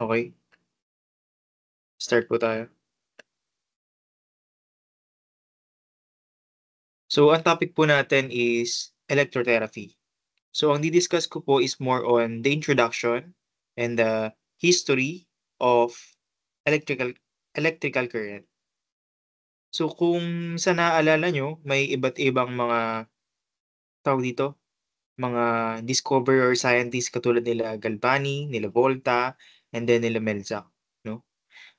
Okay, start po tayo. So, ang topic po natin is electrotherapy. So, ang di-discuss ko po is more on the introduction and the history of electrical electrical current. So, kung sa naalala nyo, may iba't ibang mga tawag dito, mga discoverer or scientists katulad nila Galvani, nila Volta, and then nila Melzack, no?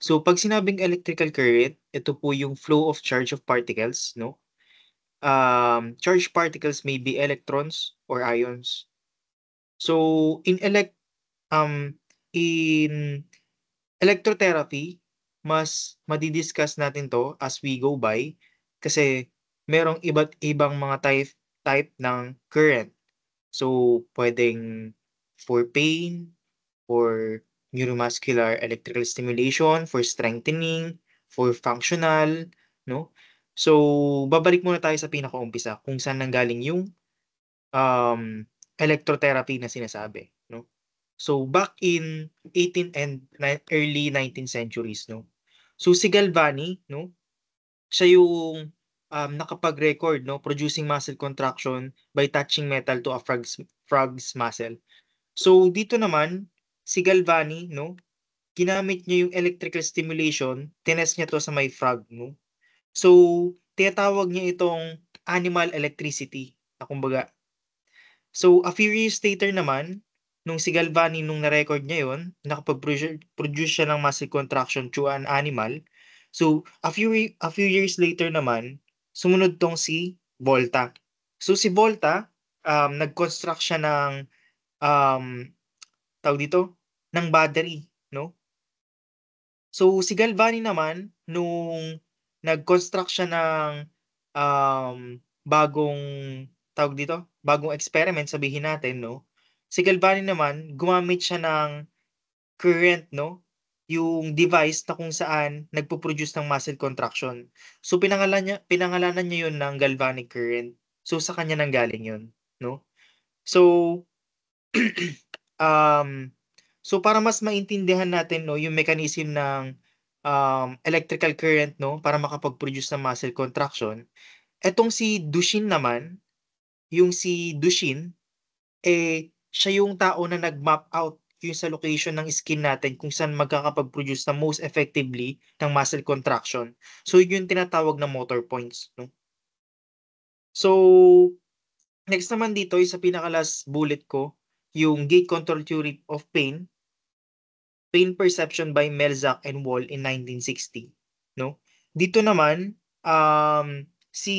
So, pag sinabing electrical current, ito po yung flow of charge of particles, no? Charged particles may be electrons or ions. So um, in electrotherapy, mas madi-discuss natin 'to as we go by kasi merong iba't ibang mga type ng current. So, puwedeng for pain, for neuromuscular electrical stimulation, for strengthening, for functional, 'no? So, babalik muna tayo sa pinakaumpisa kung saan nanggaling yung electrotherapy na sinasabi, 'no? So, back in 18 and early 19th centuries, 'no? So, si Galvani, 'no, siya yung, nakapag-record, 'no, producing muscle contraction by touching metal to a frog's muscle. So, dito naman, si Galvani, 'no, ginamit niya yung electrical stimulation, tinest niya 'to sa may frog, 'no. So, tinatawag niya itong animal electricity na kumbaga. So, a few years later naman, nung si Galvani nung na-record niya yun, produce siya ng muscle contraction through an animal. So, a few years later naman, sumunod 'tong si Volta. So, si Volta, nag-construct siya ng, um, tawag dito, ng battery, 'no? So, si Galvani naman nung nag-construct siya ng, bagong tawag dito, bagong experiment sabihin natin 'no, si Galvani naman gumamit siya ng current 'no, yung device na kung saan nagpo-produce ng muscle contraction. So, pinangalanan niya yun ng galvanic current. So, sa kanya nanggaling yun 'no. So, um para mas maintindihan natin 'no, yung mechanism ng, electrical current 'no, para makapag-produce ng muscle contraction, etong si Dushin naman, yung si Dushin, siya yung tao na nag-map out yung sa location ng skin natin kung saan magkakapag-produce ng most effectively ng muscle contraction. So, yun yung tinatawag na motor points 'no. So, next naman dito yung sa pinaka-last bullet ko, yung gate control theory of pain perception by Melzack and Wall in 1960, 'no? Dito naman, si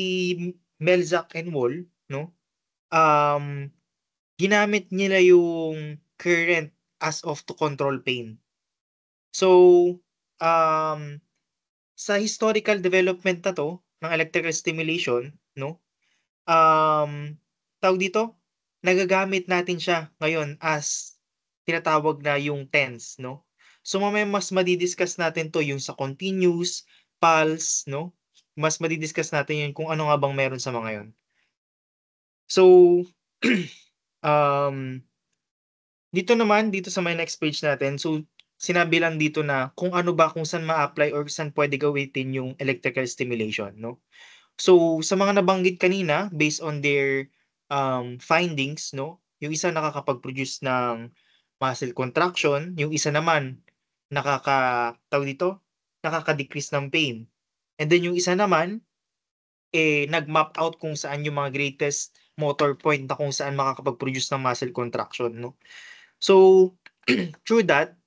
Melzack and Wall, 'no, um, ginamit nila yung current as of to control pain. So, um, sa historical development na 'to ng electrical stimulation, 'no, tawag dito, nagagamit natin siya ngayon as tinatawag na yung TENS 'no. So, mamaya mas natin 'to yung sa continuous, pulse 'no, mas natin yun kung ano nga bang meron sa mga yun. So, um, dito sa may next page natin, so sinabi lang dito na kung ano ba kung saan ma-apply or saan puwede gamitin yung electrical stimulation 'no. So, sa mga nabanggit kanina based on their, findings 'no, yung isa nakakapag-produce ng muscle contraction, yung isa naman tawag dito, nakaka-decrease ng pain. And then yung isa naman, nag-map out kung saan yung mga greatest motor point na kung saan makakapag-produce ng muscle contraction 'no. So, through that,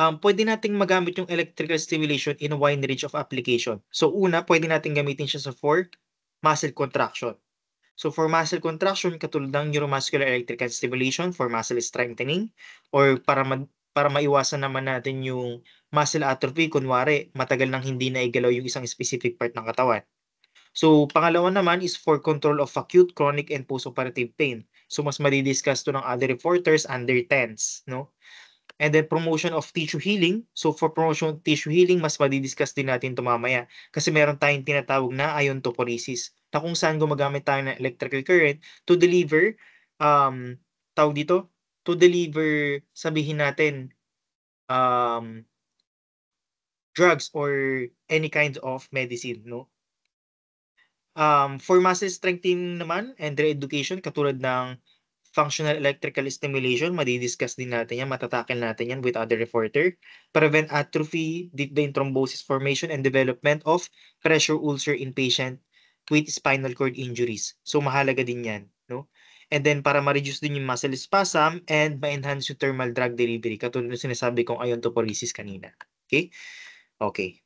puwede nating magamit yung electrical stimulation in a wide range of application. So una, puwede nating gamitin siya for muscle contraction. So for muscle contraction, katulad ng neuromuscular electrical stimulation for muscle strengthening or para maiwasan naman natin yung muscle atrophy kunwari matagal nang hindi naigalaw yung isang specific part ng katawan. So pangalawa naman is for control of acute, chronic, and postoperative pain. So mas madi-discuss 'to ng other reporters under TENS 'no. And then promotion of tissue healing. So for promotion of tissue healing, mas madi-discuss din natin 'to mamaya kasi meron tayong tinatawag na iontophoresis na kung saan gumagamit tayo ng electrical current to deliver, um, tawag dito, to deliver, sabihin natin, drugs or any kind of medicine, no? For muscle strengthening naman and re-education katulad ng functional electrical stimulation, madi-discuss din natin yan, matatakil natin yan with other reporter. Prevent atrophy, deep vein thrombosis formation, and development of pressure ulcer in patient with spinal cord injuries. So mahalaga din yan, no? And then para ma-reduce din yung muscle spasm and ma-enhance yung thermal drug delivery, katulad ng sinasabi kong iontophoresis kanina. Okay? Okay.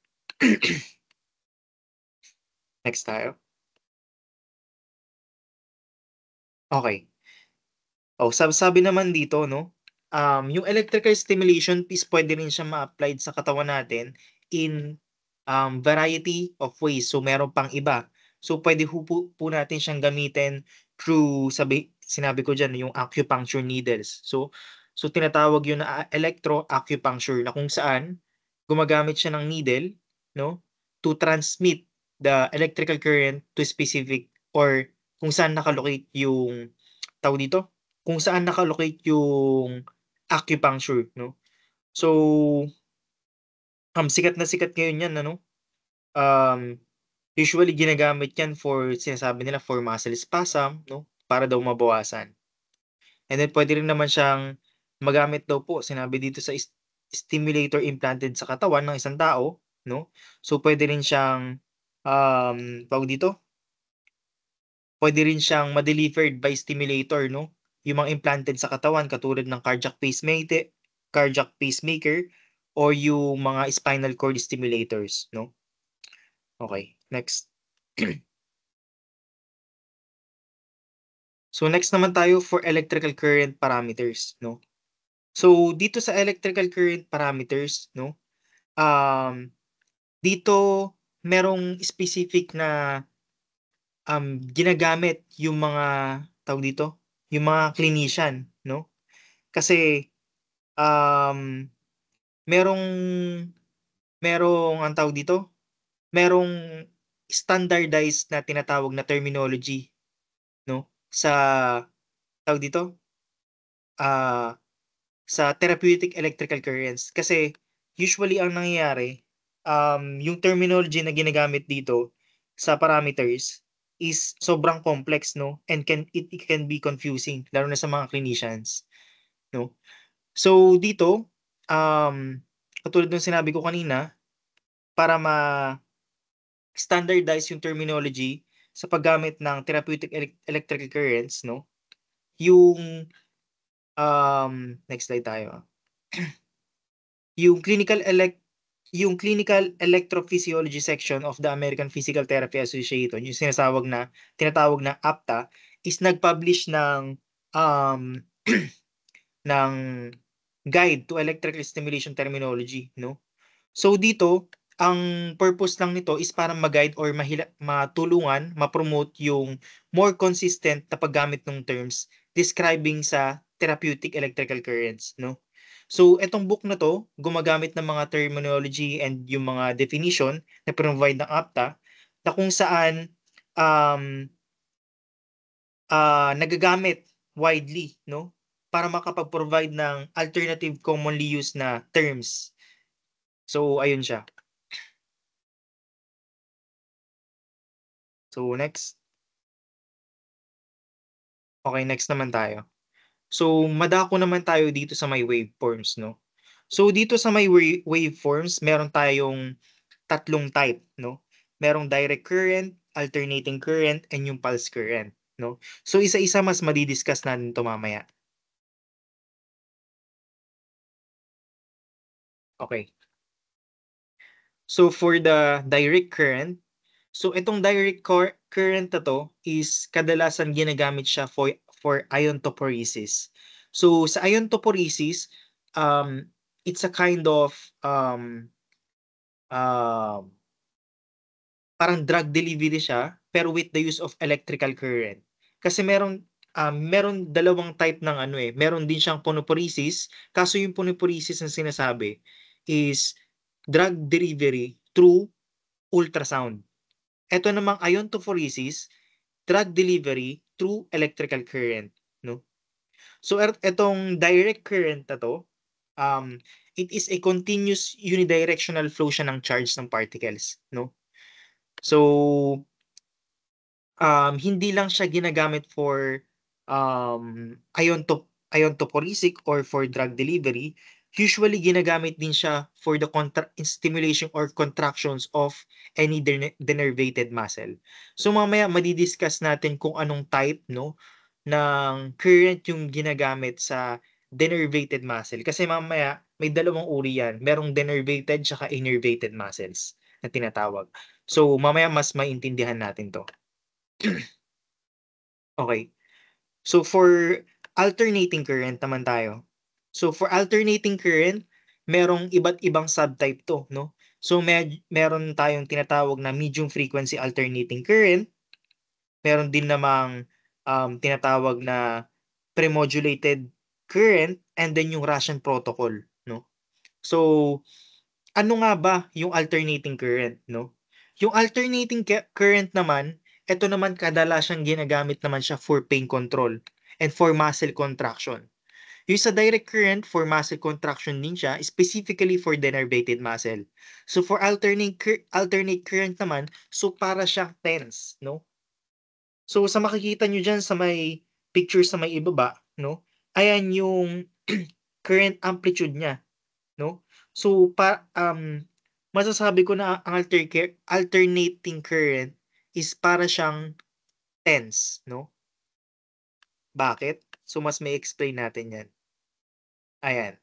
Next tayo. Okay. Oh, sabi naman dito 'no, yung electrical stimulation is puwede rin siya ma-applied sa katawan natin in, variety of ways. So, meron pang iba. So, puwede po natin siyang gamitin through sinabi ko diyan yung acupuncture needles. So tinatawag yun na electro-acupuncture na kung saan gumagamit siya ng needle 'no, to transmit the electrical current to specific or kung saan naka-locate yung tawag dito? Kung saan naka-locate yung acupuncture 'no. So, sikat na sikat ngayon 'yan ano, um, usually ginagamit 'yan for sinasabi nila for muscle spasm 'no, para daw mabawasan. And then puwede rin naman siyang magamit daw po sinabi dito sa stimulator implanted sa katawan ng isang tao 'no. So, puwede rin siyang, tawag dito, puwede rin siyang ma-delivered by stimulator 'no, yung mga implanted sa katawan katulad ng cardiac pacemaker or yung mga spinal cord stimulators 'no. Okay, next. So, next naman tayo for electrical current parameters 'no. So, dito sa electrical current parameters 'no, um, dito merong specific na, ginagamit yung mga tawag dito, yung mga clinician 'no. Kasi, um, merong anong tawag dito, merong standardized na tinatawag na terminology 'no, sa tawag dito, ah, sa therapeutic electrical currents. Kasi usually ang nangyayari, yung terminology na ginagamit dito sa parameters is sobrang complex 'no, and it can be confusing lalo na sa mga clinicians 'no. So dito, katulad nung sinabi ko kanina, para standardize yung terminology sa paggamit ng therapeutic electrical currents 'no, yung, next slide tayo, yung Clinical Electrophysiology section of the American Physical Therapy Association, yung tinatawag na APTA, is nag-publish ng, um, ng guide to electrical stimulation terminology 'no. So dito, ang purpose lang nito is para ma-guide or matulungan, ma-promote yung more consistent na paggamit ng terms describing sa therapeutic electrical currents 'no. So etong book na 'to, gumagamit ng mga terminology and yung mga definition na provide ng APTA na kung saan, um, nagagamit widely 'no, para makapag-provide ng alternative commonly used na terms. So ayun siya. So next. Okay, next naman tayo. So, madako naman tayo dito sa may waveforms 'no. So, dito sa may waveforms meron tayong tatlong type 'no. Merong direct current, alternating current, and yung pulse current 'no. So, isa-isa mas madi-discuss natin 'to mamaya. Okay. So, for the direct current, so itong direct current na 'to is kadalasan ginagamit siya for iontophoresis. So, sa iontophoresis, it's a kind of, um, parang drug delivery siya, pero with the use of electrical current. Kasi meron dalawang type ng ano, eh, meron din siyang ponophoresis, kaso yung ponophoresis na sinasabi is drug delivery through ultrasound. Eto namang iontophoresis, drug delivery through electrical current 'no. So etong direct current na 'to, it is a continuous unidirectional flow siya ng charge ng particles, 'no? So, hindi lang siya ginagamit for, ion toporisik or for drug delivery. Usually ginagamit din siya for the stimulation or contractions of any denervated muscle. So mamaya madi-discuss natin kung anong type 'no, ng current yung ginagamit sa denervated muscle. Kasi mamaya may dalawang uri 'yan, merong denervated tsaka innervated muscles na tinatawag. So mamaya mas maintindihan natin 'to. Okay. So for alternating current naman tayo. So for alternating current, merong iba't ibang subtype 'to 'no. So meron tayong tinatawag na medium frequency alternating current, meron din namang, tinatawag na premodulated current, and then yung Russian protocol 'no. So ano nga ba yung alternating current 'no? Yung alternating current naman, eto naman kadalasang ginagamit naman siya for pain control and for muscle contraction. Yung sa direct current for muscle contraction din siya, specifically for denervated muscle. So for alternate current naman, so para siyang TENS 'no? So sa makikita niyo diyan sa may picture sa may ibaba 'no, ayan yung current amplitude niya. 'No? So masasabi ko na ang alternating current is para siyang TENS 'no? Bakit? So mas may explain natin 'yan, ayan.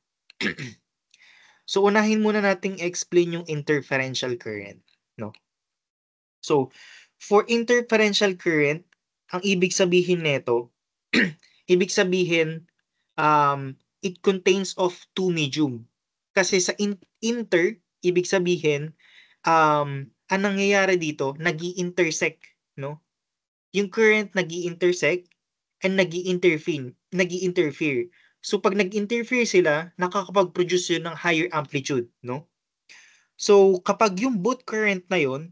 So unahin muna nating explain yung interferential current 'no? So, for interferential current, ang ibig sabihin nito, ibig sabihin, it contains of two medium. Kasi sa ibig sabihin, ang nangyayari dito, nag-i-intersect, 'no? Yung current nag-i-intersect and nag-i-interfere. So 'pag nag-interfere sila, nakakapag-produce yun ng higher amplitude, 'no? So kapag yung both current na yun,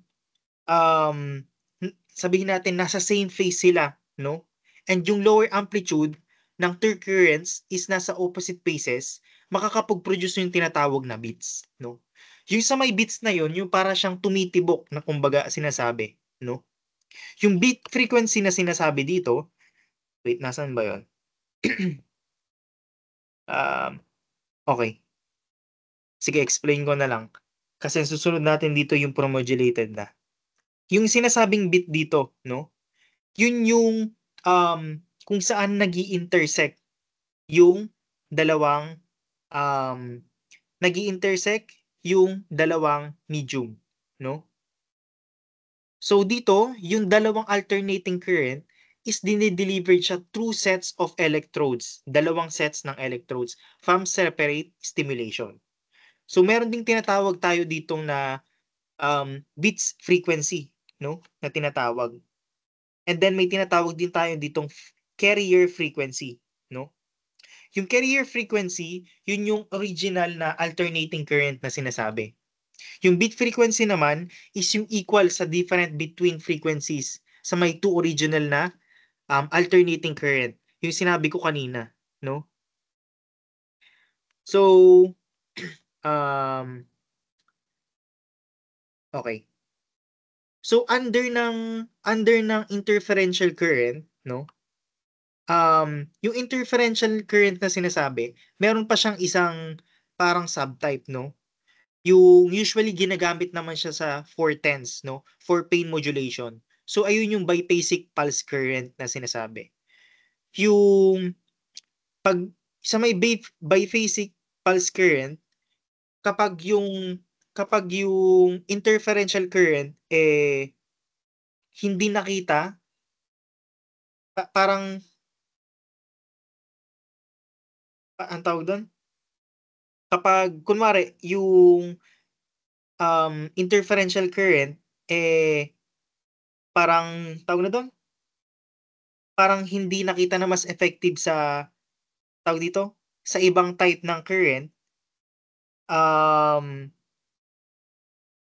sabihin natin nasa same phase sila, 'no? And yung lower amplitude ng two currents is nasa opposite phases, makakapag-produce yung tinatawag na beats, 'no? Yung sa may beats na yun, yung para siyang tumitibok na kumbaga sinasabi, 'no? Yung beat frequency na sinasabi dito, wait, nasaan ba yun? Um, okey, sige, explain ko na lang. Kasi ang susunod natin dito yung promodulated na. Yung sinasabing beat dito 'no, yun yung, kung saan nag-i-intersect yung dalawang, um, nag-i-intersect yung dalawang medium 'no. So dito, yung dalawang alternating current is dine-delivered siya through sets of electrodes, dalawang sets ng electrodes from separate stimulation. So meron ding tinatawag tayo ditong na, beats frequency 'no, na tinatawag. And then may tinatawag din tayo ditong carrier frequency 'no. Yung carrier frequency, yun yung original na alternating current na sinasabi. Yung beat frequency naman is yung equal sa different between frequencies sa may two original na, alternating current, yung sinabi ko kanina 'no. So, um, okey. So under ng interferential current 'no, yung interferential current na sinasabi, meron pa siyang isang parang subtype 'no, yung usually ginagamit naman siya sa for TENS 'no, for pain modulation. So ayun yung biphasic pulse current na sinasabi. Yung 'pag sa may biphasic pulse current, kapag yung kapag yung interferential current, hindi nakita, parang anong tawag dun? Kapag kunwari yung, interferential current, parang tawag na dun, parang hindi nakita na mas effective sa tawag dito, sa ibang type ng current, um,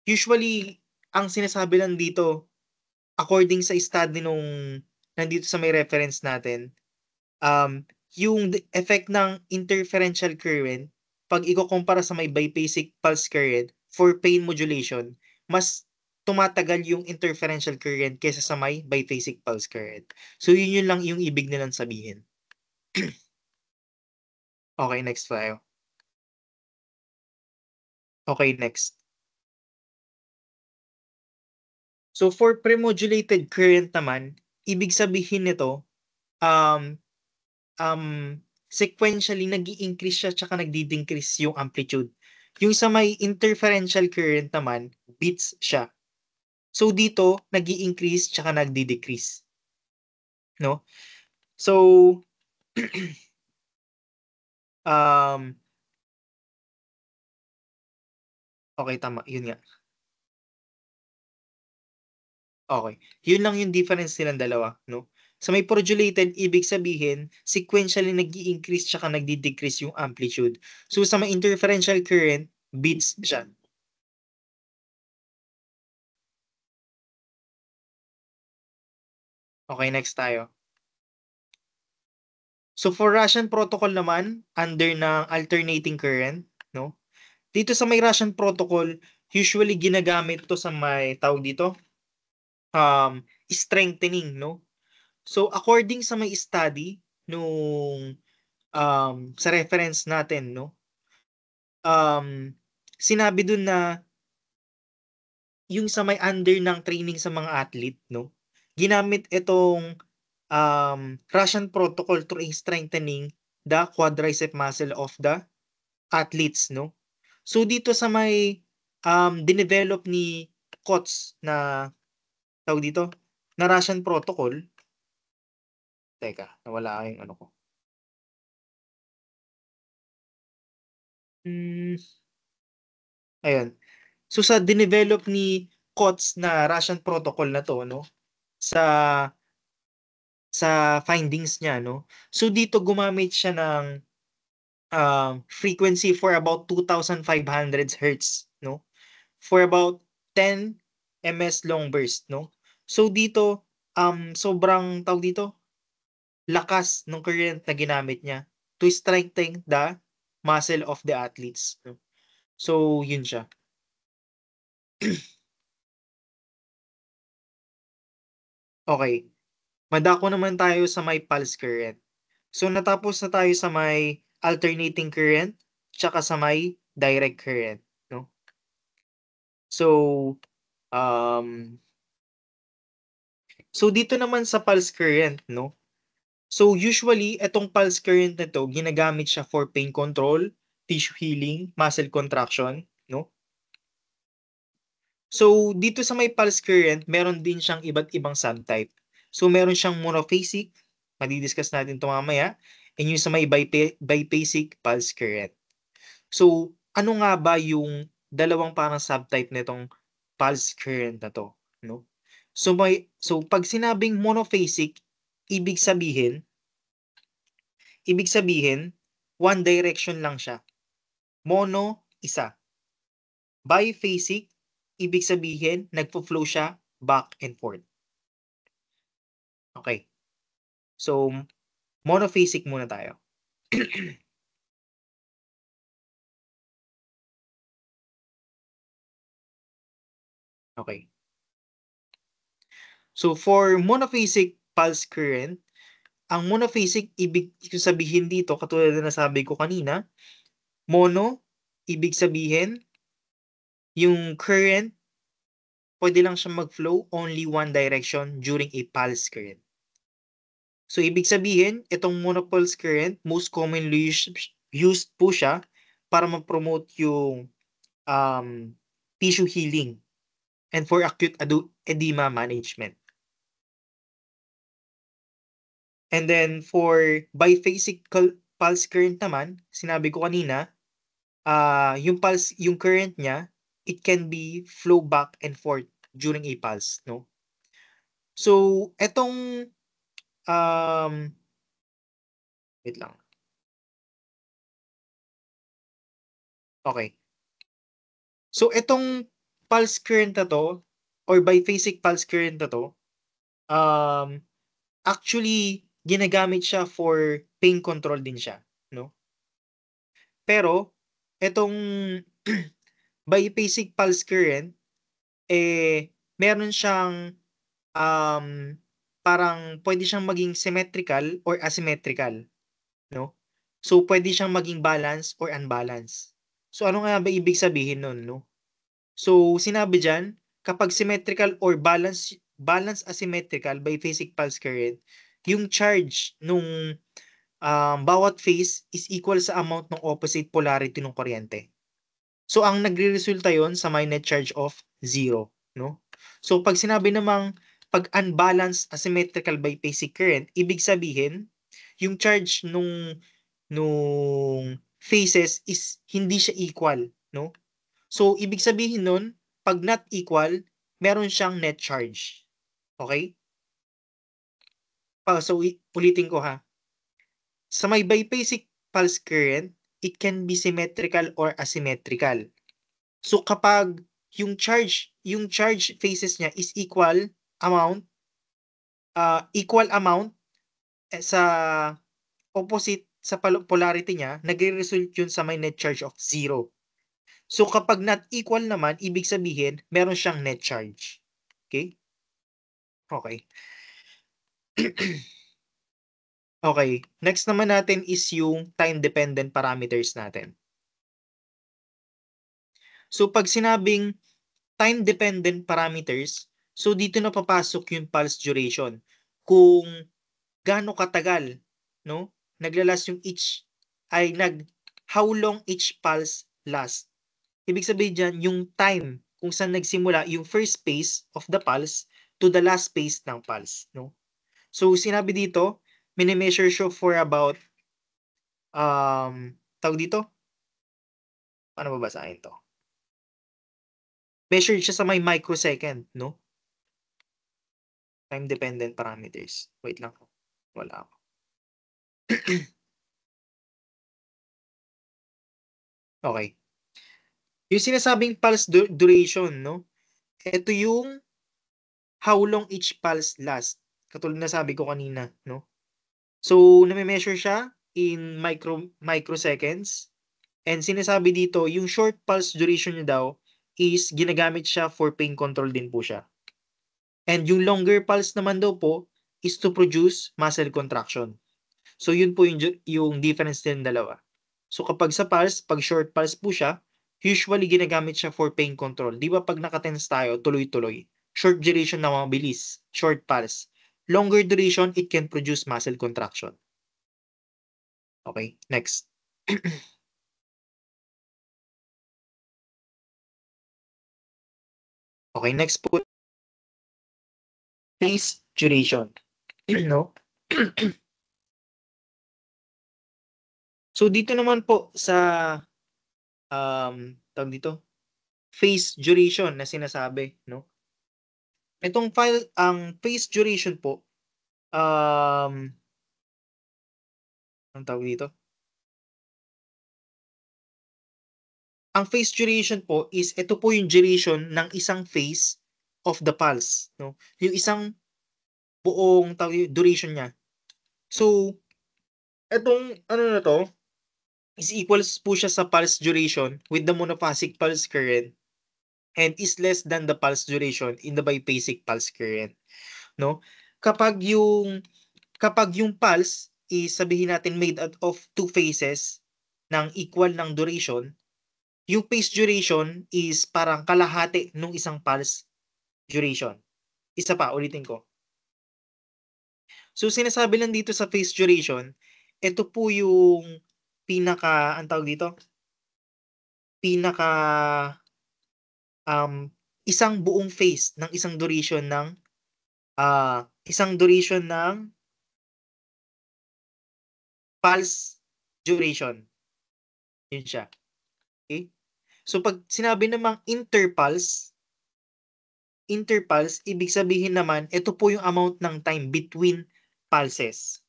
usually ang sinasabi lang dito, according sa study nung nandito sa may reference natin, yung effect ng interferential current, 'pag ikukumpara sa may biphasic pulse current for pain modulation, mas tumatagal yung interferential current kaysa sa may biphasic pulse current. So yun lang yung ibig nilang sabihin. Okay, next tayo. Okay, next. So for premodulated current naman, ibig sabihin nito, um, um, sequentially nag-i-increase siya tsaka nagdi-decrease yung amplitude. Yung sa may interferential current naman, beats siya. So dito, nag-i-increase tsaka nagdi-decrease, 'no? So, um, okey tama, yun nga, okey. Yun lang yung difference nilang dalawa, 'no? Sa may modulated, ibig sabihin sequentially nag-i-increase tsaka nagdi-decrease yung amplitude. So sa may interferential current, beats siya. Okey, next tayo. So for Russian protocol naman, under ng alternating current, 'no? Dito sa may Russian protocol, usually ginagamit 'to sa may tawag dito, strengthening, 'no? So according sa may study nung, sa reference natin, 'no, sinabi dun na yung sa may under ng training sa mga athlete, 'no, ginamit itong, Russian protocol to strengthening the quadricep muscle of the athletes, 'no. So dito sa may, dinevelop ni Kots na tawag dito, na Russian protocol, teka nawala yung ano ko, hmm, ayun. So sa dinevelop ni Kots na Russian protocol na 'to, 'no, sa findings niya, 'no, so dito gumamit siya ng, frequency for about 2,500 hertz, 'no, for about 10 ms long burst, 'no. So dito, sobrang tawag dito, lakas nung current na ginamit niya to strengthen the muscle of the athletes, 'no. So yun siya. Okey, madako naman tayo sa may pulse current. So natapos na tayo sa may alternating current, tsaka sa may direct current, 'no. So, um, so dito naman sa pulse current, 'no, so usually itong pulse current na 'to ginagamit siya for pain control, tissue healing, muscle contraction, 'no. So dito sa may pulse current meron din siyang iba't ibang subtype. So meron siyang monophasic, madi-discuss natin 'to mamaya, and yung sa may biphasic pulse current. So, ano nga ba yung dalawang parang subtype nitong pulse current na 'to, 'no? So 'pag sinabing monophasic, ibig sabihin ibig sabihin one direction lang siya, mono, isa. Biphasic, ibig sabihin nagfo-flow siya back and forth. Okey, so monophasic muna tayo. Okey. So for monophasic pulse current, ang monophasic ibig ko sabihin dito katulad na nasabi ko kanina, mono, ibig sabihin yung current puwede lang siyang mag-flow only one direction during a pulse current. So ibig sabihin itong monopulse current most commonly used po siya para ma-promote yung, um, tissue healing and for acute edema management. And then for biphasic pulse current naman, sinabi ko kanina, yung current niya, it can be flow back and forth during a pulse, 'no? So, etong, um, wait lang, okey. So, etong pulse current na 'to or biphasic pulse current na 'to, um, actually ginagamit siya for pain control din siya, no? Pero etong biphasic pulse current, meron siyang, um, parang pwede siyang maging symmetrical or asymmetrical, no? So, pwede siyang maging balance or unbalance. So, ano nga ba ibig sabihin nun, no? So, sinabi diyan, kapag symmetrical or balance asymmetrical biphasic pulse current, yung charge nung, bawat phase is equal sa amount ng opposite polarity ng kuryente. So, ang nagreresulta yon sa may net charge of 0, no? So, pag sinabi namang pag unbalanced asymmetrical biphasic current, ibig sabihin, yung charge nung phases is hindi siya equal, no? So, ibig sabihin nun, pag not equal, meron siyang net charge. Okay? So, ulitin ko ha. Sa may biphasic pulse current, it can be symmetrical or asymmetrical. So kapag yung charge phases niya is equal amount sa opposite sa polarity niya, nagre-result yun sa may net charge of 0. So kapag not equal naman, ibig sabihin meron siyang net charge. Okay? Okay. Okay, next naman natin is yung time-dependent parameters natin. So pag sinabing time-dependent parameters, so dito na papasok yung pulse duration. Kung gaano katagal, no? Naglalas yung how long each pulse lasts. Ibig sabihin diyan yung time kung saan nagsimula yung first phase of the pulse to the last phase ng pulse, no? So sinabi dito, mini-measure siya for about tawag dito? Paano babasahin to? Measured siya sa may microsecond, no? Time dependent parameters. Wait lang. Wala ako. Okay. Yung sinasabing pulse duration, no? Ito yung how long each pulse lasts. Katulad na sabi ko kanina, no? So, name-measure siya in microseconds. And sinasabi dito, yung short pulse duration niya daw is ginagamit siya for pain control din po siya. And yung longer pulse naman daw po is to produce muscle contraction. So, yun po yung difference din dalawa. So, kapag sa pulse, pag short pulse po siya, usually ginagamit siya for pain control. Di ba pag nakatense tayo, tuloy-tuloy. Short duration na mabilis, short pulse. Longer duration, it can produce muscle contraction. Okay, next. Okay, next po. Phase duration. No? So, dito naman po sa tawag dito, phase duration na sinasabi, no? Ang phase duration po, ang tawag dito? Ang phase duration po is ito po yung duration ng isang phase of the pulse, no? Yung isang buong duration niya. So, etong ano na to is equals po siya sa pulse duration with the monophasic pulse current and is less than the pulse duration in the biphasic pulse current, no? Kapag yung pulse is sabihin natin made out of two phases ng equal ng duration, yung phase duration is parang kalahati nung isang pulse duration. Isa pa, ulitin ko. So, sinasabi lang dito sa phase duration, ito po yung ang tawag dito? Pinaka, isang buong phase ng isang duration ng pulse duration. Yun siya. Okay? So, pag sinabi namang interpulse, ibig sabihin naman, ito po yung amount ng time between pulses.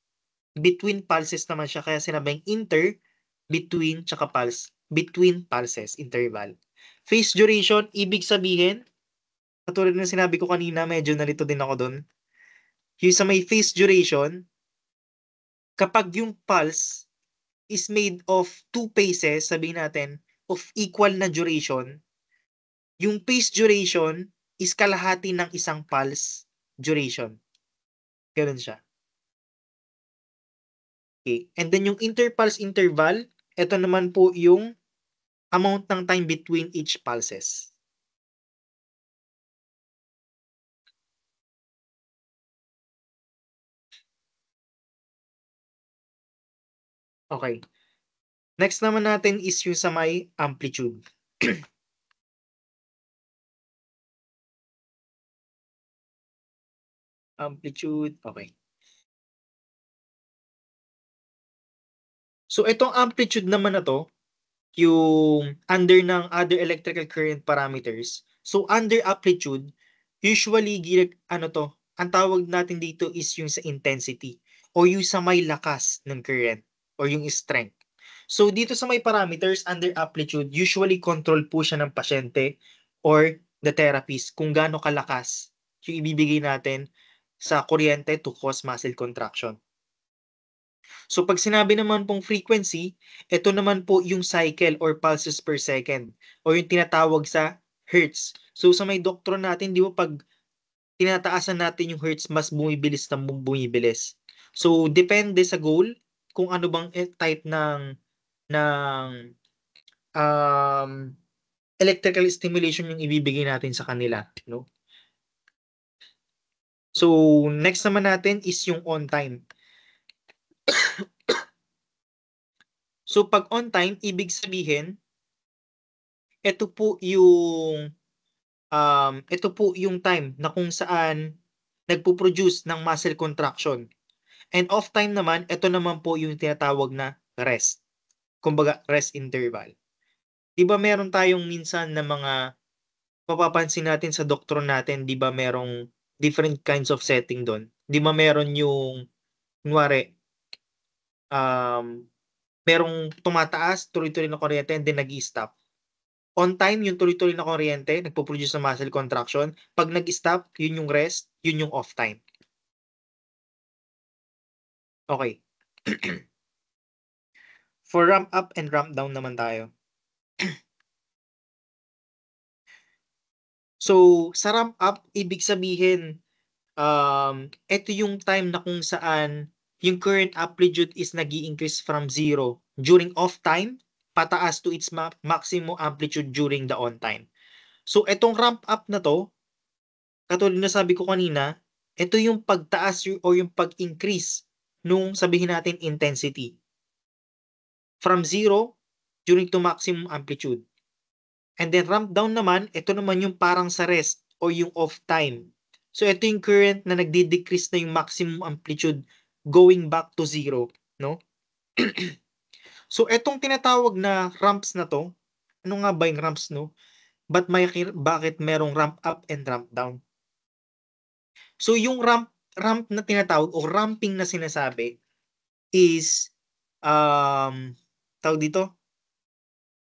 Between pulses naman siya, kaya sinabing between, tsaka pulse. Between pulses, interval. Phase duration, ibig sabihin, katulad ng sinabi ko kanina, medyo nalito din ako doon. Yung sa may phase duration, kapag yung pulse is made of 2 phases, sabihin natin, of equal na duration, yung phase duration is kalahati ng isang pulse duration. Gano'n siya. Okay. And then yung interpulse interval, ito naman po yung amount ng time between each pulses. Okay. Next naman natin is yung sa may amplitude. Amplitude, okay. So itong amplitude naman na 'to, yung under ng other electrical current parameters. So under amplitude, usually ano 'to, ang tawag natin dito is yung sa intensity o yung sa may lakas ng current or yung strength. So dito sa may parameters under amplitude, usually control po siya ng pasyente or the therapist kung gaano kalakas yung ibibigay natin sa kuryente to cause muscle contraction. So pag sinabi naman pong frequency, ito naman po yung cycle or pulses per second o yung tinatawag sa hertz. So sa may doktor natin, di ba pag tinataasan natin yung hertz, mas bumibilis na bumibilis. So depende sa goal kung ano bang type ng um, electrical stimulation yung ibibigay natin sa kanila, no? So next naman natin is yung on time. So pag on time, ibig sabihin, ito po yung time na kung saan nagpo-produce ng muscle contraction. And off time naman, ito naman po yung tinatawag na rest. Kumbaga, rest interval. 'Di ba meron tayong minsan na mga mapapansin natin sa doktor natin, 'di ba merong different kinds of setting do'n? 'Di ba meron yung kunwari, um, merong tumataas, tuloy-tuloy na kuryente and then nag-i-stop. On time, yung tuloy-tuloy na kuryente, nagpo-produce ng muscle contraction. 'Pag nag-stop, yun yung rest, yun yung off time. Okay. For ramp up and ramp down naman tayo. So, sa ramp up, ibig sabihin, eto yung time na kung saan yung current amplitude is nag-i-increase from 0 during off time, pataas to its maximum amplitude during the on time. So, etong ramp up na 'to, katulad na sabi ko kanina, ito yung pagtaas o yung pag-increase nung sabihin natin intensity. From 0 during to maximum amplitude. And then ramp down naman, ito naman yung parang sa rest o yung off time. So ito yung current na nagde-decrease na yung maximum amplitude going back to 0, no? So etong tinatawag na ramps na 'to, ano nga ba yung ramps 'no? Bakit merong ramp up and ramp down? So yung ramp ramp na tinatawag o ramping na sinasabi is, tawag dito,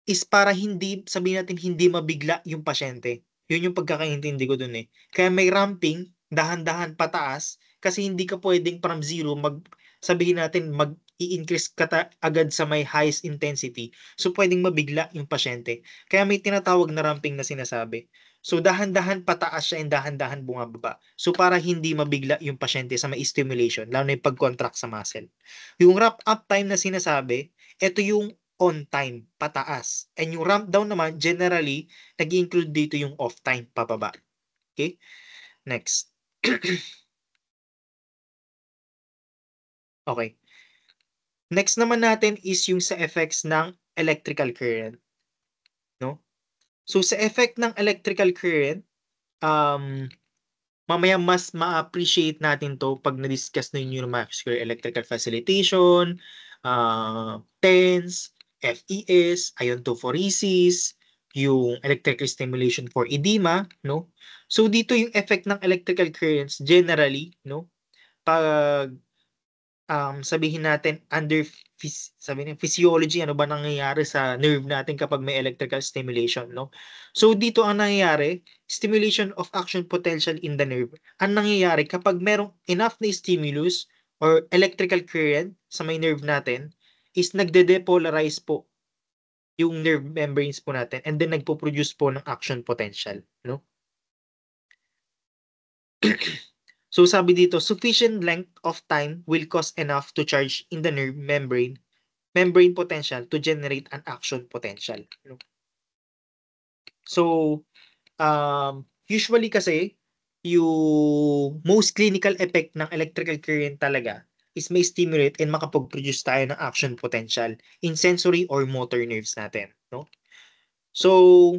is para hindi sabihin natin hindi mabigla yung pasyente. Yun yung pagkakaintindi ko dun, eh. Kaya may ramping, dahan-dahan pataas, kasi hindi ka puwedeng from 0 sabihin natin mag-i-increase ka agad sa may highest intensity. So, puwedeng mabigla yung pasyente. Kaya may tinatawag na ramping na sinasabi. So, dahan-dahan pataas siya and dahan-dahan bumababa. So, para hindi mabigla yung pasyente sa may stimulation, lalo na yung pag-contract sa muscle. Yung ramp up time na sinasabi, eto yung on time, pataas. And yung ramp down naman, generally, nag-i-include dito yung off time, pababa. Okay? Next. Okay. Next naman natin is yung sa effects ng electrical current, no? So sa effect ng electrical current, um, mamaya mas ma-appreciate natin 'to 'pag na-discuss na yung neuromuscular electrical facilitation, TENS, FES, iontophoresis, yung electrical stimulation for edema, no? So dito yung effect ng electrical currents generally, no, 'pag sabihin natin under sabihin natin physiology, ano ba nangyayari sa nerve natin kapag may electrical stimulation, no? So dito ang nangyayari, stimulation of action potential in the nerve. Ang nangyayari kapag merong enough na stimulus or electrical current sa may nerve natin is nagde-depolarize po yung nerve membranes po natin and then nagpo-produce po ng action potential, no? So sabi dito, sufficient length of time will cause enough to charge in the nerve membrane potential to generate an action potential, no? So, usually kasi yung most clinical effect ng electrical current talaga is may stimulate and makapag-produce tayo ng action potential in sensory or motor nerves natin, no? So,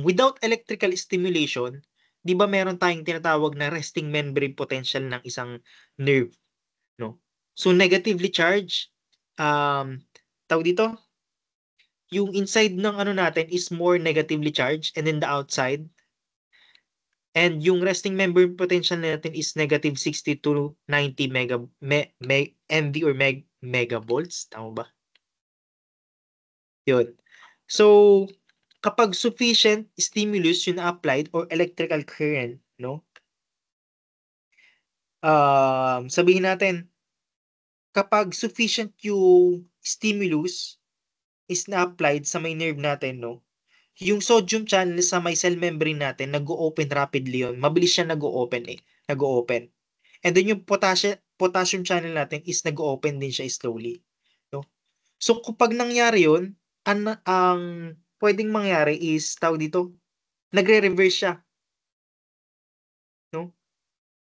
without electrical stimulation, 'di ba meron tayong tinatawag na resting membrane potential ng isang nerve, no? So, negatively charged, um, tawag dito, yung inside ng ano natin is more negatively charged and then the outside. And yung resting membrane potential natin is negative 60 to 90 MV or megavolts. Tama ba? Yun. So, kapag sufficient stimulus yung applied or electrical current, no? Sabihin natin, kapag sufficient yung stimulus is na-applied sa may nerve natin, no? Yung sodium channel sa may cell membrane natin nag-o-open rapidly yun. Mabilis siya nag-o-open eh. Nag-o-open. And then yung potassium channel natin is nag-o-open din siya slowly, no? So kapag nangyari yun, ang pwedeng mangyari is tawag dito, nagre-reverse siya, no?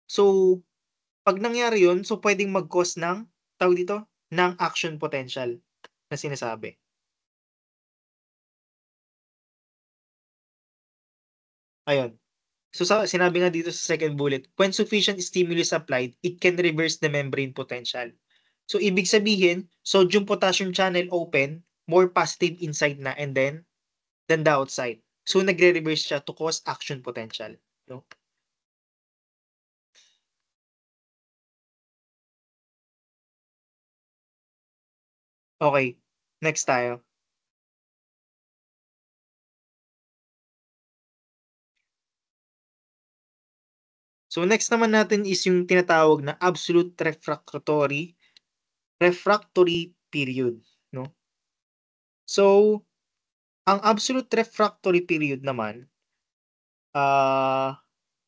So pag nangyari yun, so pwedeng mag-cause ng tawag dito, ng action potential na sinasabi. Ayun. So sinabi nga dito sa second bullet, when sufficient stimulus applied, it can reverse the membrane potential. So ibig sabihin, sodium potassium channel open, more positive inside na and then than the outside. So nagre-reverse siya to cause action potential, no? Okay, next tayo. So next naman natin is yung tinatawag na absolute refractory period, no? So ang absolute refractory period naman,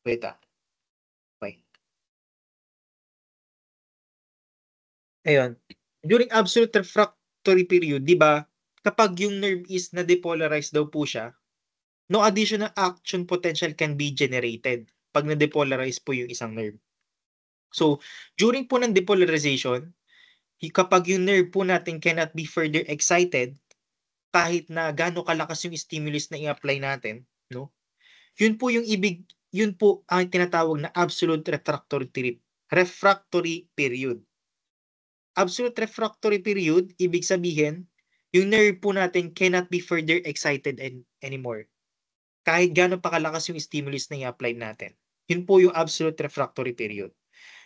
wait, okey. Ayun, during absolute refractory period, 'di ba, kapag yung nerve is na-depolarize daw po siya, no additional action potential can be generated 'pag na-depolarize po yung isang nerve. So, during po ng depolarization, kapag yung nerve po natin cannot be further excited, kahit na gaano kalakas yung stimulus na i-apply natin, no? Yun po ang tinatawag na absolute refractory period. Absolute refractory period, ibig sabihin, yung nerve po natin cannot be further excited anymore. Kahit gaano pa kalakas yung stimulus na i-apply natin. Yun po yung absolute refractory period.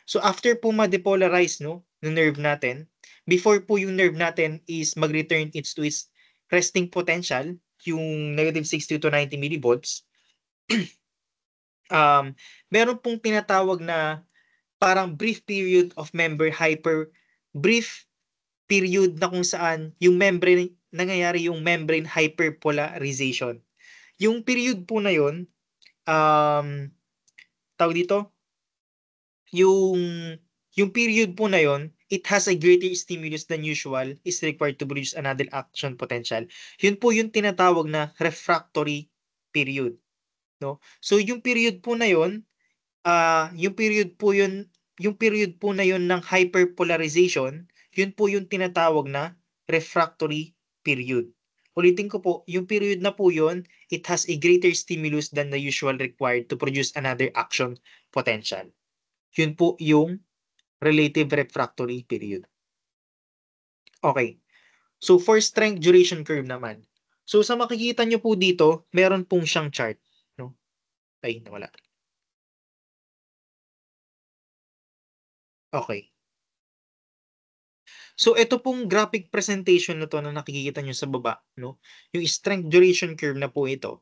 So after po ma-depolarize, no, ng nerve natin, before po yung nerve natin is mag-return to its resting potential, yung negative 60 to 90 millivolts, meron pong tinatawag na parang brief period na kung saan yung nangyayari yung membrane hyperpolarization. Yung period po na yun, um, tawag dito, yung yung period po na yun, it has a greater stimulus than usual is required to produce another action potential. Yun po yung tinatawag na refractory period, no? So yung period po na yun, yung period po na yun ng hyperpolarization, yun po yung tinatawag na refractory period. Ulitin ko po, yung period na po yun, it has a greater stimulus than the usual required to produce another action potential. Yun po yung relative refractory period. Okay. So for strength duration curve naman. So sa makikita nyo po dito, meron pong siyang chart, no? Ay, nawala. Okay. So ito pong graphic presentation na 'to na nakikita niyo sa baba, 'no, yung strength duration curve na po ito.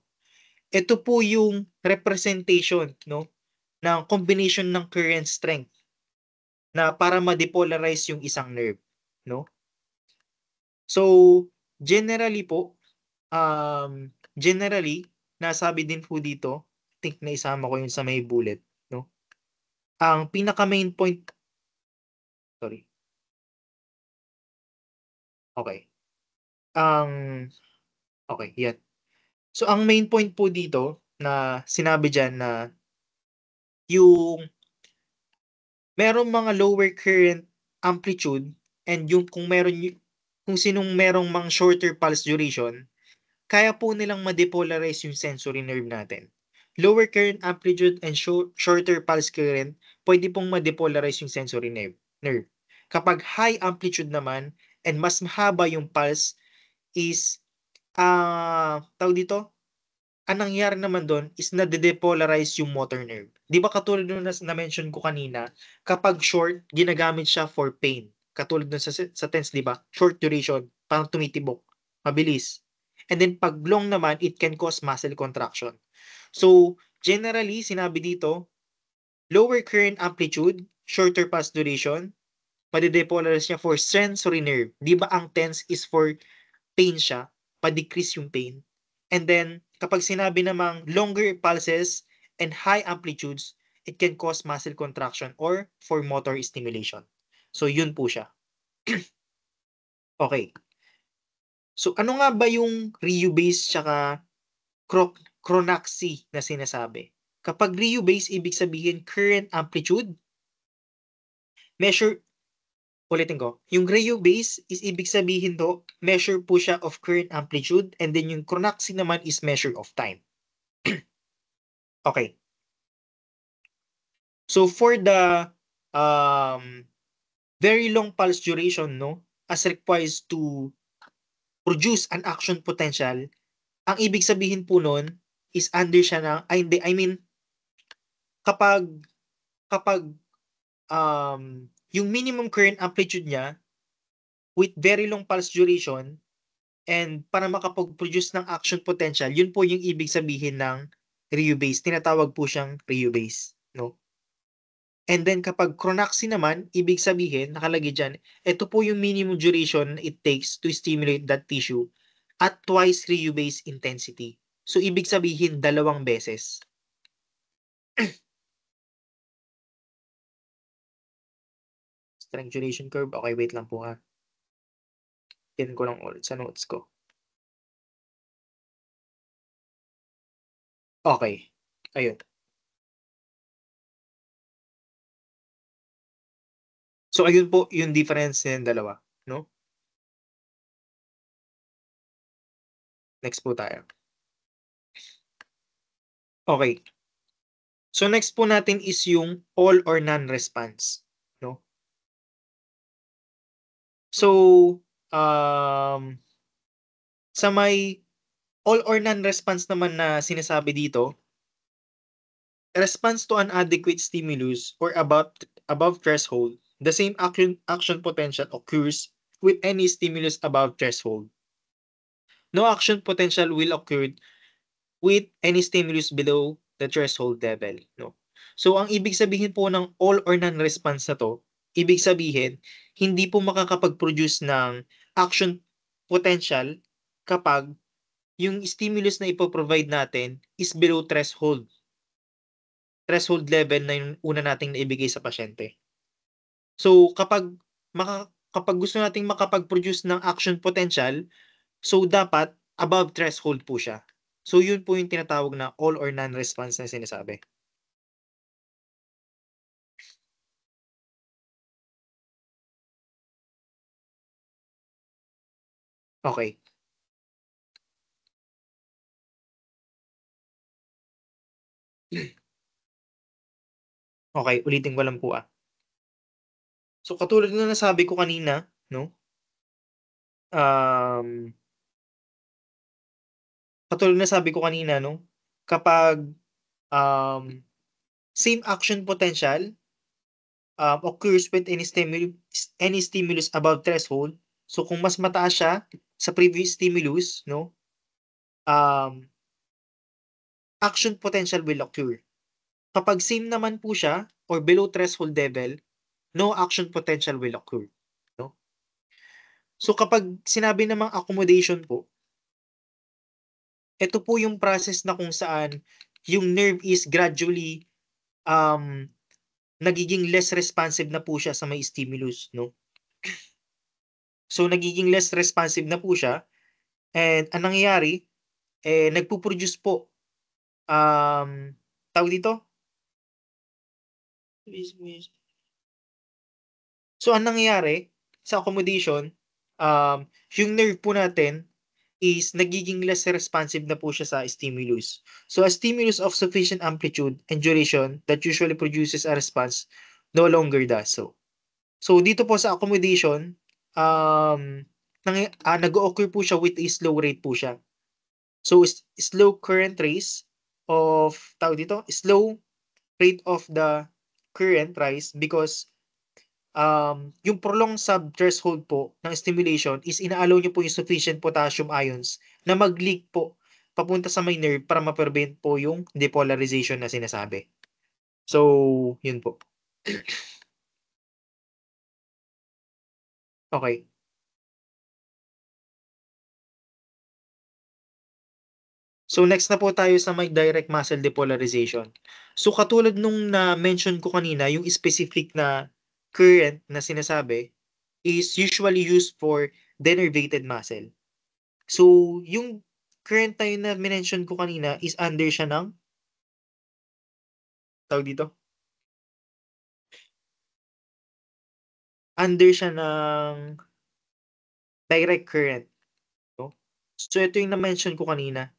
Ito po yung representation, 'no, ng combination ng current strength. na para ma-depolarize yung isang nerve, no? So, generally po, generally, nasabi din po dito, think naisama ko yun sa may bullet, no? Ang pinaka-main point, sorry, okay. Ang, okay, yan. So, ang main point po dito na sinabi diyan na yung merong mga lower current amplitude and yung kung sinong merong mga shorter pulse duration, kaya po nilang ma-depolarize yung sensory nerve natin. Lower current amplitude and shorter pulse current, pwede pong ma-depolarize yung sensory nerve. Kapag high amplitude naman and mas mahaba yung pulse is, tawag dito, ang nangyayari naman doon is nade-depolarize yung motor nerve. 'Di ba katulad nung na-mention ko kanina, kapag short, ginagamit siya for pain. Katulad dun sa TENS, 'di ba? Short duration, parang tumitibok, mabilis. And then 'pag long naman, it can cause muscle contraction. So, generally, sinabi dito, lower current amplitude, shorter pulse duration, made-depolarize niya for sensory nerve. 'Di ba ang TENS is for pain siya, pa-decrease yung pain. And then, kapag sinabi namang longer pulses and high amplitudes, it can cause muscle contraction or for motor stimulation. So, yun po siya. Okay. So, ano nga ba yung Ryu-base tsaka Chronaxi na sinasabi? Kapag Ryu-base, ibig sabihin current amplitude, measure, ulitin ko, yung Ryu base is ibig sabihin do, measure po siya of current amplitude, and then yung Chronaxi naman is measure of time. Okay. So for the very long pulse duration, no, as requires to produce an action potential, ang ibig sabihin po nun is under siya ng, ay hindi, I mean, kapag, kapag, yung minimum current amplitude niya with very long pulse duration, and para makapag-produce ng action potential, yun po yung ibig sabihin ng Ryu base. Tinatawag po siyang Ryu base, no? And then kapag Chronaxi naman, ibig sabihin, nakalagay dyan, ito po yung minimum duration it takes to stimulate that tissue at twice Ryu base intensity. So ibig sabihin, 2 beses. Strength duration curve. Okay, wait lang po ha. Yan ko lang ulit sa notes ko. Okay. Ayun. So ayun po yung difference ng dalawa, no? Next po tayo. Okay. So next po natin is yung all or none response, no? So, sa may all or none response naman na sinasabi dito, response to an adequate stimulus or above threshold, the same action potential occurs with any stimulus above threshold. No action potential will occur with any stimulus below the threshold level, no? So, ang ibig sabihin po ng all or none response na 'to, ibig sabihin, hindi po makakapag-produce ng action potential kapag yung stimulus na ipo-provide natin is below threshold level na yung una nating naibigay sa pasyente. So, kapag gusto nating makapag-produce ng action potential, so dapat above threshold po siya. So, yun po yung tinatawag na all or none response na sinasabi. Okay. Okay, ulitin ko lang po, So, katulad ng nasabi ko kanina, no, um, katulad ng nasabi ko kanina, no, kapag, um, same action potential, occurs with any stimulus above threshold, so kung mas mataas siya sa previous stimulus, no, um, action potential will occur. Kapag same naman po siya or below threshold level, no action potential will occur, no? So kapag sinabi namang accommodation po, ito po yung process na kung saan yung nerve is gradually, um, nagiging less responsive na po siya sa may stimulus, 'no? So nagiging less responsive na po siya and ang nangyayari, nagpo-produce po, tawag dito? So ang nangyayari sa accommodation, yung nerve po natin is nagiging less responsive na po siya sa stimulus. So a stimulus of sufficient amplitude and duration that usually produces a response no longer does so. So dito po sa accommodation, nag-o-occur po siya with a slow rate po siya. So slow current race of tawag dito, slow rate of the current rise because yung prolonged sub-threshold po ng stimulation is ina-allow niyo po yung sufficient potassium ions na mag-leak po papunta sa may nerve para ma-prevent po yung depolarization na sinasabi. So, yun po. Okay. So, next na po tayo sa may direct muscle depolarization. So, katulad nung na-mention ko kanina, yung specific na current na sinasabi is usually used for denervated muscle. So, yung current na yun na minention ko kanina is under siya ng tawag dito? Under siya ng direct current, 'no? So, ito yung na-mention ko kanina.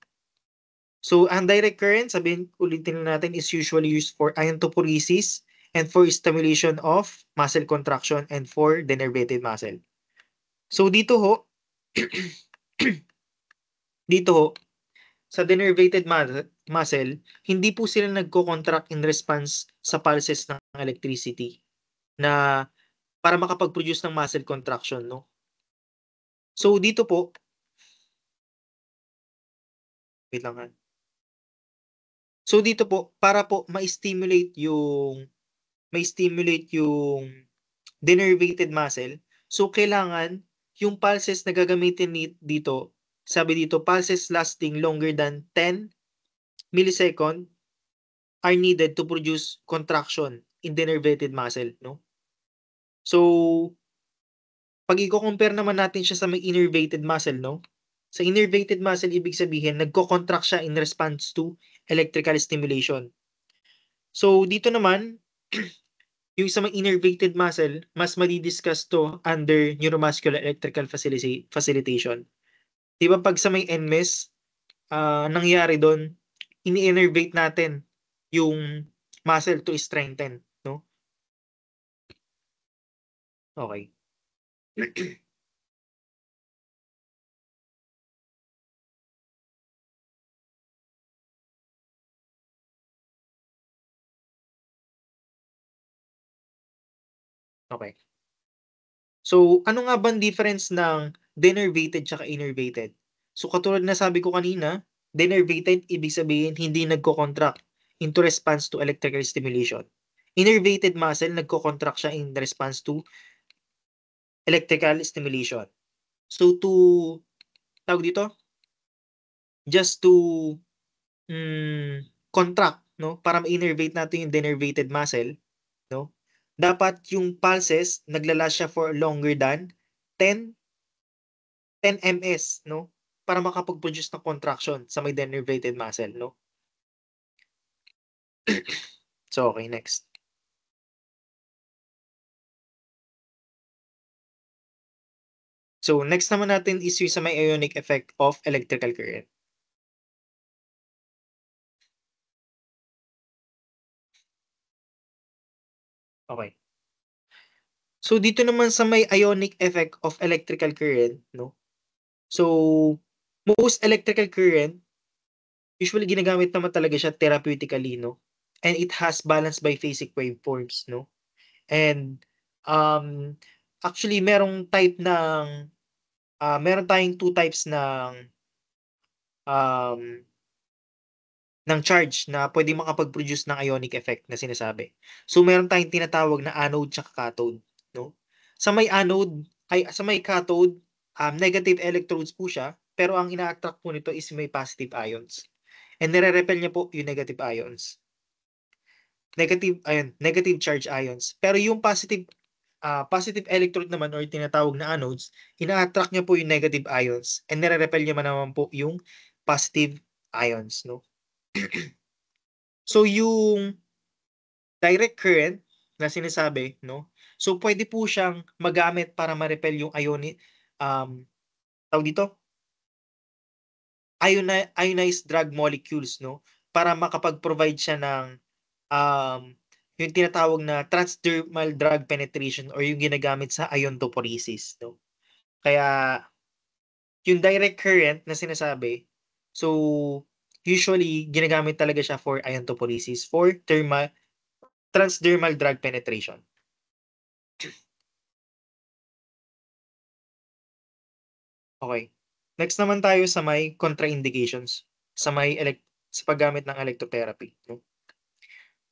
So, ang direct current ulitin lang natin is usually used for iontophoresis and for stimulation of muscle contraction and for denervated muscle. So, dito ho, dito ho, sa denervated muscle, hindi po sila nagko-contract in response sa pulses ng electricity na para makapag-produce ng muscle contraction, 'no? So, dito po wait lang ha. So, dito po para po ma-stimulate yung denervated muscle, so kailangan yung pulses na gagamitin dito, sabi dito, pulses lasting longer than 10 millisecond are needed to produce contraction in denervated muscle, 'no? So, 'pag iko-compare naman natin siya sa may innervated muscle, 'no? Sa innervated muscle, ibig sabihin nagko-contract siya in response to electrical stimulation. So, dito naman, yung sa mga innervated muscle, mas madi-discuss 'to under neuromuscular electrical facilitation. 'Di ba 'pag sa may NMES, nangyayari dun, ini-innervate natin yung muscle to strengthen, 'no? Okey. Okey. So, ano nga bang difference ng denervated tsaka innervated? So, katulad na sabi ko kanina, denervated ibig sabihin hindi nagko-contract into response to electrical stimulation. Innervated muscle nagko-contract siya in response to electrical stimulation. So, tawag dito, just to, contract 'no, para ma-innervate natin yung denervated muscle 'no, dapat yung pulses nagla-last siya for longer than 10 10 ms 'no, para makapag-produce ng contraction sa may denervated muscle 'no. So, okay next. So, next naman natin is yung sa may ionic effect of electrical current. Okay. So, dito naman sa may ionic effect of electrical current 'no, so most electrical current usually ginagamit naman talaga siya therapeutically 'no, and it has balanced biphasic waveforms 'no. And, um, actually meron tayong two types ng, um, ng charge na pwedeng makapag-produce ng ionic effect na sinasabi. So, meron tayong tinatawag na anode tsaka cathode, 'no? Sa may cathode, negative electrodes po siya, pero ang ina-attract po nito is may positive ions, and nire-repel niya po yung negative ions. Negative charge ions. Pero yung positive electrode naman or tinatawag na anodes, ina-attract niya po yung negative ions and nire-repel niya naman po yung positive ions, 'no? So, yung direct current na sinasabi, 'no, so pwede po siyang magamit para ma-repel yung tawag dito, ionized drug molecules, 'no, para makapag-provide siya ng, um, yung tinatawag na transdermal drug penetration or yung ginagamit sa iontophoresis, 'no. Kaya yung direct current na sinasabi, so usually ginagamit talaga siya for iontophoresis, for transdermal drug penetration. Okay. Next naman tayo sa may contraindications sa paggamit ng electrotherapy, 'no.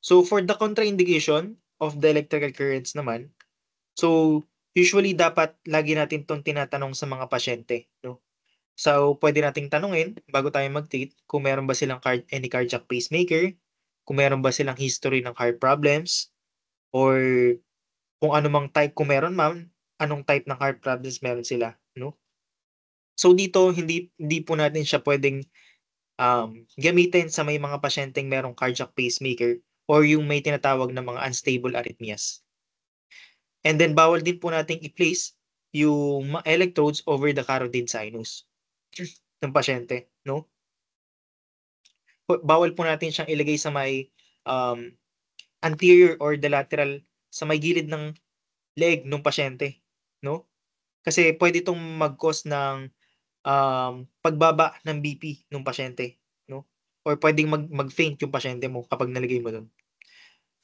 So, for the contraindication of the electrical currents naman, so usually dapat lagi natin 'tong tinatanong sa mga pasyente, 'no. So, puwede nating tanungin bago tayo mag-treat kung meron ba silang any cardiac pacemaker, kung meron ba silang history ng heart problems, or kung ano mang type, kung meron man, anong type ng heart problems meron sila, 'no. So, dito hindi po natin siya puwedeng gamitin sa may mga pasyenteng merong cardiac pacemaker or yung may tinatawag na mga unstable arrhythmias. And then bawal din po nating i-place yung electrodes over the carotid sinus ng pasyente, 'no? Bawal po natin siyang ilagay sa may, um, anterior or the lateral, sa may gilid ng leg nung pasyente, 'no? Kasi puwede itong mag-cause ng, pagbaba ng BP nung pasyente, 'no? Or puwedeng mag-faint yung pasyente mo kapag nalagay mo dun.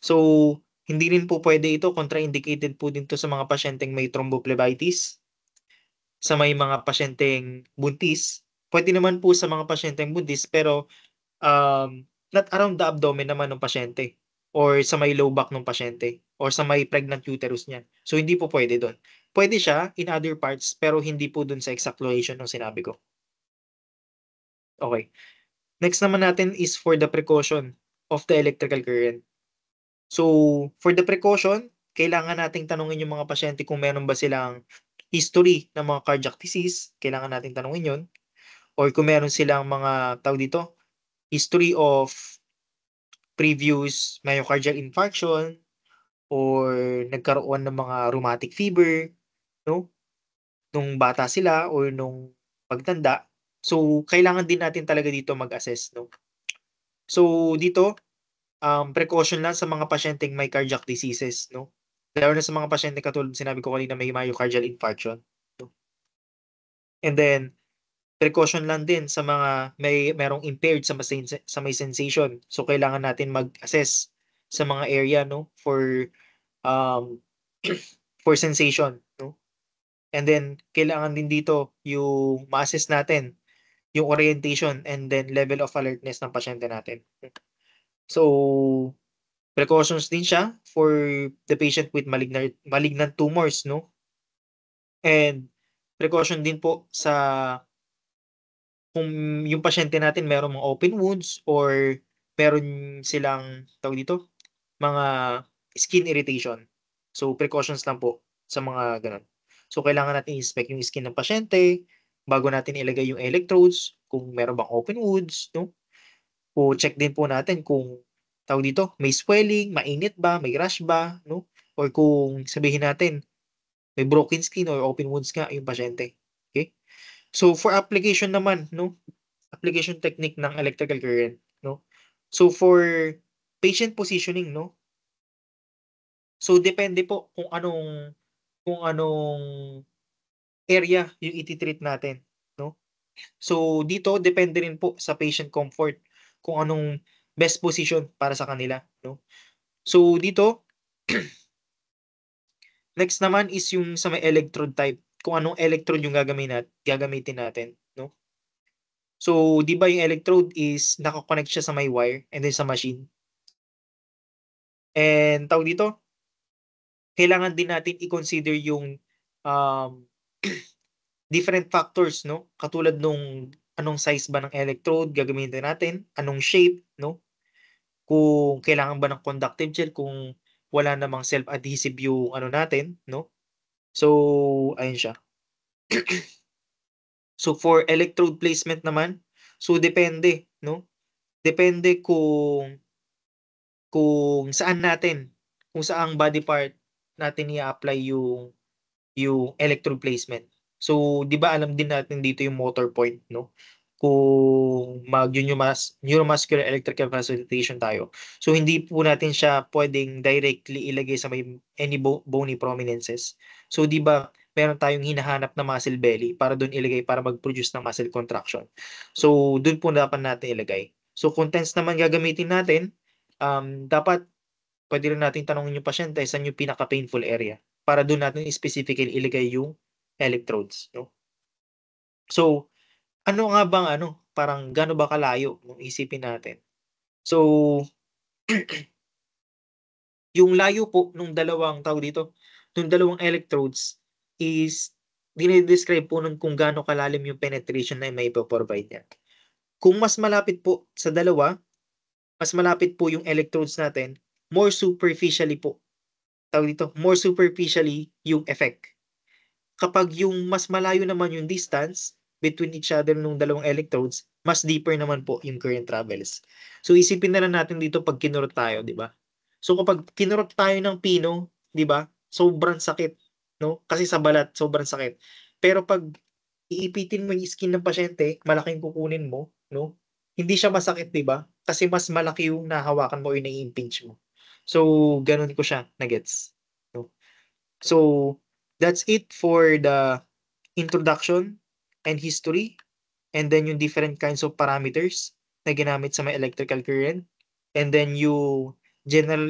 So, hindi rin po puwede ito, contraindicated po din 'to sa mga pasyenteng may thrombophlebitis, sa may mga pasyenteng buntis. Puwede naman po sa mga pasyenteng buntis pero, not around the abdomen naman ng pasyente or sa may low back nung pasyente or sa may pregnant uterus niya. So, hindi po puwede dun. Puwede siya in other parts pero hindi po dun sa exact location nung sinabi ko. Okey. Next naman natin is for the precaution of the electrical current. So, for the precaution, kailangan nating tanungin yung mga pasyente kung meron ba silang history ng mga cardiac disease, kailangan nating tanungin yun, or kung meron silang mga, tawag dito, history of previous myocardial infarction or nagkaroon ng mga rheumatic fever, 'no, nung bata sila or nung pagtanda. So, kailangan din natin talaga dito mag-assess, 'no. So, dito, precaution lang sa mga pasyenteng may cardiac diseases, 'no? Lalo na sa mga pasyenteng katulad sinabi ko kanina may myocardial infarction, 'no? And then, precaution lang din sa mga merong impaired sa may sensation. So, kailangan natin mag-assess sa mga area, 'no, um, for sensation, 'no? And then, kailangan din dito yung ma-assess natin yung orientation and then level of alertness ng pasyente natin. So, precautions din siya for the patient with malignant tumors, 'no, and precaution din po sa kung yung pasyente natin merong mga open wounds or meron silang, tawag dito, mga skin irritation. So, precautions lang po sa mga gano'n. So, kailangan natin i-inspect yung skin ng pasyente bago natin ilagay yung electrodes, kung meron bang open wounds, 'no. O check din po natin kung, tawag dito, may swelling, mainit ba, may rash ba, 'no, or kung sabihin natin may broken skin or open wounds nga yung pasyente, okey? So, for application naman, 'no, application technique ng electrical current, 'no. So, for patient positioning, 'no, so depende po kung anong area yung iti-treat natin, 'no. So, dito depende rin po sa patient comfort kung anong best position para sa kanila, 'no. So, dito next naman is yung sa may electrode type, kung anong electrode yung gagamitin natin, 'no. So, 'di ba yung electrode is naka-connect siya sa may wire and then sa machine. And tawag dito, kailangan din natin i-consider yung, um, different factors 'no, katulad nung anong size ba ng electrode gagamitin natin, anong shape 'no, kung kailangan ba ng conductive gel, kung wala namang self-adhesive yung ano natin 'no. So, ayun siya. So, for electrode placement naman, so depende 'no, depende kung saan natin, kung saang body part natin i-a-apply yung electrode placement. So, 'di ba alam din natin dito yung motor point 'no, kung neuromuscular electrical facilitation tayo. So, hindi po natin siya puwedeng directly ilagay sa may any bony prominences. So, 'di ba meron tayong hinahanap na muscle belly para dun ilagay para mag-produce ng muscle contraction. So, dun po dapat natin ilagay. So, kung TENS naman gagamitin natin, dapat puwede rin nating tanungin yung pasyente saan yung pinaka-painful area para dun natin specifically ilagay yung electrodes 'no. So, ano nga bang ano, parang gaano ba kalayo kung isipin natin. So, yung layo po nung dalawang tawag dito, nung dalawang electrodes is dine-describe po nun kung gaano kalalim yung penetration na maipo-provide niya. Kung mas malapit po sa dalawa, mas malapit po yung electrodes natin, more superficially po, tawag dito, more superficially yung effect. Kapag yung mas malayo naman yung distance between each other nung dalawang electrodes, mas deeper naman po yung current travels. So, isipin na lang natin dito 'pag kinurot tayo, 'di ba? So, kapag kinurot tayo ng pino, 'di ba, sobrang sakit 'no, kasi sa balat sobrang sakit. Pero 'pag iipitin mo yung skin ng pasyente, malaking kukunin mo 'no, hindi siya masakit, 'di ba? Kasi mas malaki yung nahahawakan mo or nai-impinge mo. So, gano'n ko siya na-gets 'no. So, that's it for the introduction and history, and then yung different kinds of parameters na ginamit sa may electrical current, and then yung general